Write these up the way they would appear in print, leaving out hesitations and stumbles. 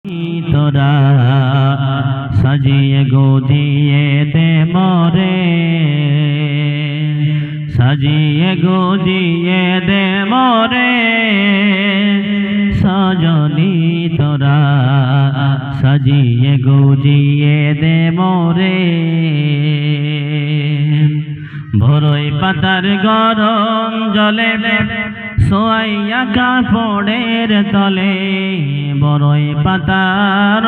তোরা সাজিয়ে গুজিয়ে দে মোরে, সাজিয়ে গুজিয়ে দে মোরে সজনী তোরা, সাজিয়ে গুজিয়ে দে মোরে। ভোরই পাতার গরম জলে সোয়াইয়া কাপড়ের তলে, বড়ই পাতার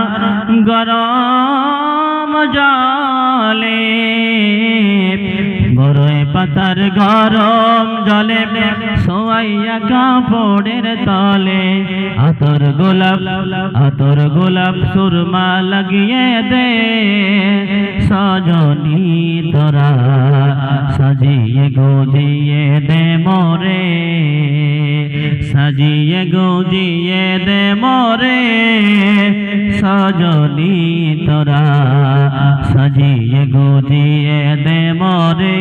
গরম জলে, বড়ই পাতার গরম জলে সোয়াইয়া কাপড়ের তলে, আতর গোলাপ সুরমা লাগিয়ে দে সজনী তোরা, সাজিয়ে গুজিয়ে দে মোরে, সাজিয়ে গুজিয়ে দে মোরে সজনী তোরা, সাজিয়ে গুজিয়ে দে মোরে।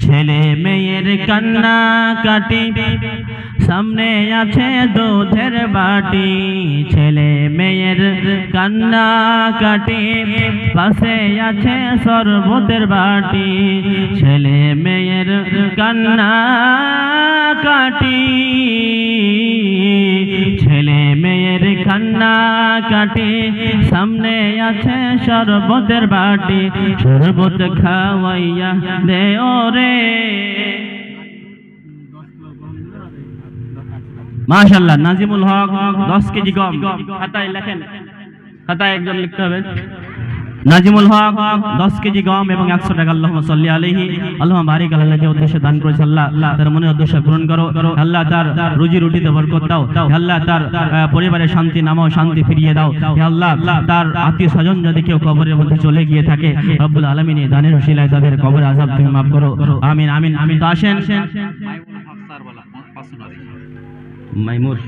ছেলে মেয়ের কান্না কাটি সামনে আছে দুধের বাটি, ছেলে মেয়ের কান্না কাটি পাশে আছে শরবতের বাটি, ছেলে মেয়ের কান্না কাটি, ছেলে মেয়ের কান্না কাটি সামনে আছে শরবতের বাটি, শরবত খাওয়াইয়া দে ওরে। মাশাআল্লাহ, নাজিমুল হক 10 কেজি গম, খাতায় লেখেন, খাতায় একজন লিখতে হবে। নাজিমুল হক 10 কেজি গম এবং 100 টাকা। আল্লাহুম্মা সাল্লি আলাইহি, আল্লাহুম্মা বারিক আলাইহি। যে উদ্দেশ্যে দান করেছে আল্লাহ তার মনের উদ্দেশ্য পূরণ করো, আল্লাহ তার রুজি রুটিতে বরকত দাও, আল্লাহ তার পরিবারে শান্তি নামাও, শান্তি ফিরিয়ে দাও, আল্লাহ তার আত্মীয় স্বজন যদি কেউ কবরের মধ্যে চলে গিয়ে থাকে রব্বুল আলামিন এই দানের ওসিলায় তাদের কবরের আযাব তুমি মাফ করো, আমিন আমিন আমিন। তো আসেন মাইমুর